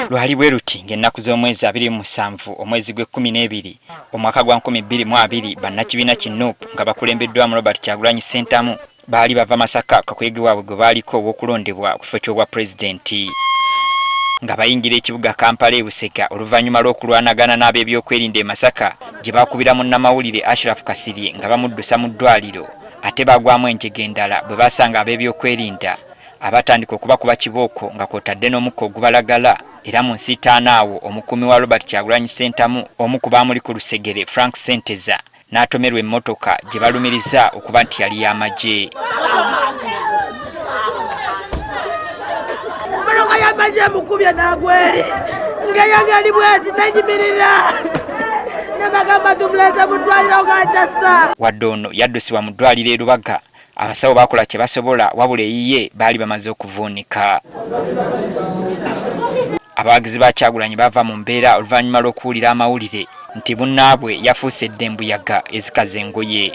Lwali bwe luti ng'ennaku z'omwezi 27 omwezi gwe12 omwaka gwa 2020 bannakibiina ki Nuupu nga bakulembeddwamu Robert Kyagulanyi Ssentamu baali bava Masaka kakuyege waabwe gwe baaliko ow'okulondebwa ku kifo ky'obwa pulezidenti nga bayingira ekibuga Kampala e Busega oluvannyuma lw'okulwanagana n'ab'ebyokwerinda e Masaka gye baakubira munnamawulire Ashraf Kasirye nga bamuddusa mu ddwaliro ate bagwamu enjege endala bwe basanga ab'ebyokwerinda abatandika okubakuba kibooko nga kw'otadde n'omukka ogubalagala era mu nsiitaana awo omukuumi wa Robert Kyagulanyi Ssentamu omu ku baamuli ku lusegere Frank Senteza n'atomerwa emmotoka gye balumiriza okuba nti yali y'amagye. Yamaze mukubya nagwere ngayagali bwezi najimirira nabagamba tumuleza mu ddwaliro gachasa wadde ono yaddusibwa mu ddwaliro e Lubaga abasawo bakola kye basobola wabula eyiye baali bamaze okuvuunika. Abawagizi ba Kyagulanyi bava mu mbeera oluvannyuma lw'okuwulira amawulire nti bunnaabwe yafuuse eddembuyaga ezikaza engoye.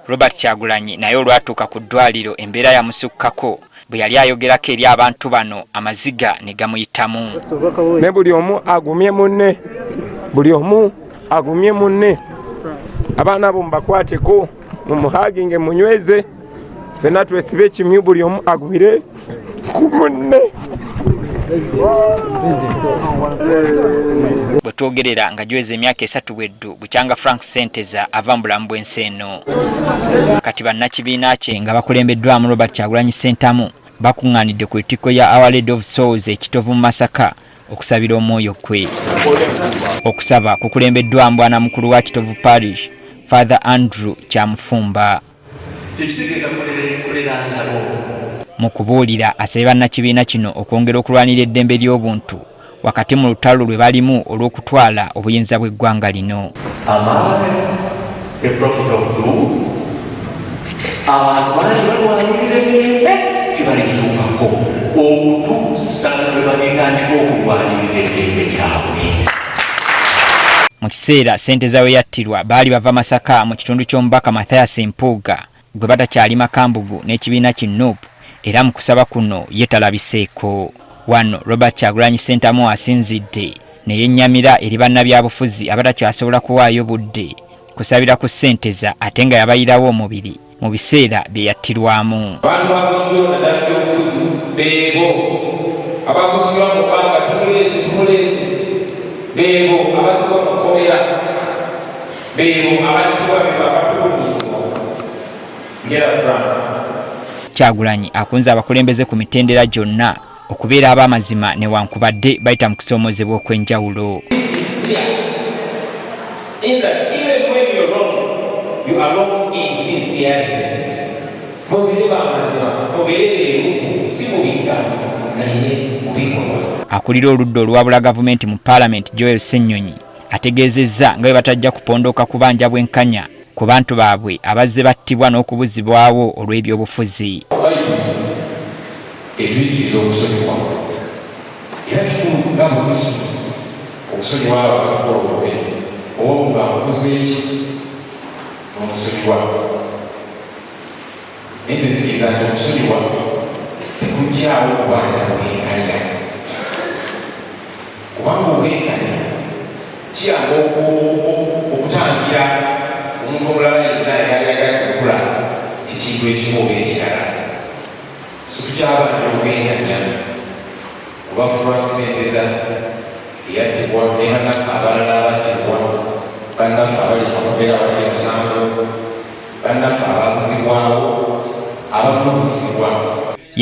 Robert Kyagulanyi naye olwatuuka ku ddwaliro embeera yamusukkako bwe yali ayogerako eri abantu bano amaziga ne gamuyitamu. Ne buli omu agumye munne, buli omu agumye munne, abaana abo mubakwateko mumuhaginge munyweze fena twesibe ekimyu buli omu agumire ku munne. Bwe twogerera nga giweze emyaka 3 bweddu bukyanga Frank Senteza ava mu bulamu bw'ensi eno. Kati bannakibiina kye nga bakulembeddwamu Robert Kyagulanyi Ssentamu bakuŋŋaanidde ku ttiko ya Our Lady of Souls ekitovu mu Masaka okusabira omwoyo gwe. Okusaba kukulembeddwamu bwana mukulu wa Kitovu Parish Father Andrew Kyamufumba. Mu kubuulira asabye bannakibiina kino okwongera okulwanira eddembe ly'obuntu wakati mu lutalo lwe balimu olw'okutwala obuyinza bw'eggwanga lino. Mu kiseera Senteza we yattirwa baali bava Masaka mu kitundu ky'omubaka Mathias Mpuuga gwe batakyali makambugu n'ekibiina ki Nuupu era mu kusaba kuno ye talabiseeko. Wano Robert Kyagulanyi Ssentamu asinzidde ne yennyamira eri bannabyabufuzi abatakyasobola kuwaayo budde kusabira ku Senteza ate nga yabayirawo omubiri mu biseera bye yattirwamu. Kyagulanyi akunze abakulembeze ku mitendera gyonna okubeera ab'amazima newankubadde bayita mu kusoomozebwa okw'enjawulo. Akulira oludda oluwabula gavumenti mu Paalamenti Joel Ssenyonyi ategeezezza nga bwe batajja kupondoka kubanja bwenkanya ku bantu baabwe abazze battibwa n'okubuzibwawo olw'ebyobufuzi.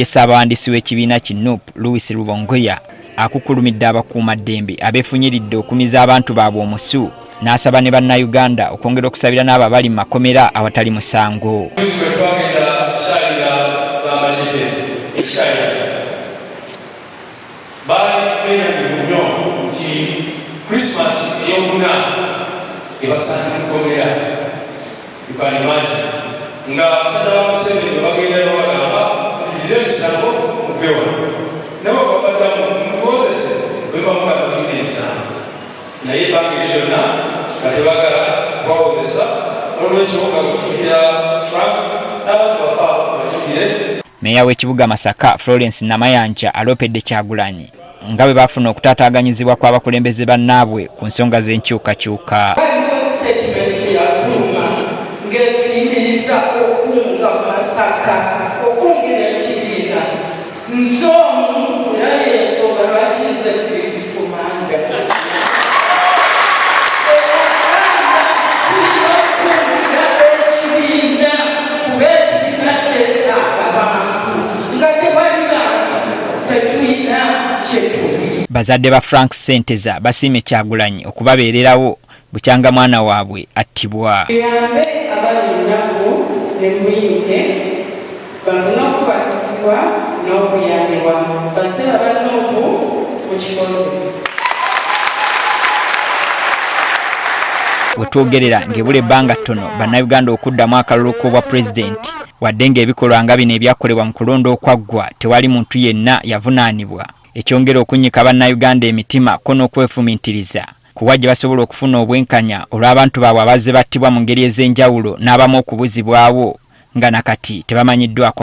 Ssaabawandiisi w'ekibiina ki Nuupu Louis Rubongoya akukulumidde abakuumaddembe abeefunyiridde okumiza abantu baabwe omusu n'asaba ne bannayuganda okwongera okusabira n'abo abali mu makomera awatali musango. Meya mmeeya w'ekibuga Masaka Florence Namayanja alopedde Kyagulanyi nga bwe bafuna okutaataaganyizibwa kw'abakulembeze bannaabwe ku nsonga z'enkyukakyuka. Bazadde ba Frank Senteza basiimye Kyagulanyi okubabeererawo bukyanga mwana waabwe attibwa. Wetwogerera ng'ebula ebbanga ttono bannayuganda okuddamu akalulu k'obwa pulezidenti wadde ng'ebikolwa nga bino ebyakolebwa mu kulonda okwaggwa tewali muntu yenna yavunaanibwa. Ekyongera okunnyika bannayuganda emitima ko n'okwefumiitiriza kuba gye basobola okufuna obwenkanya olw'abantu baabwe abazze battibwa mu ngeri ez'enjawulo n'abamu okubuzibwawo nga nakati tebamanyiddwako.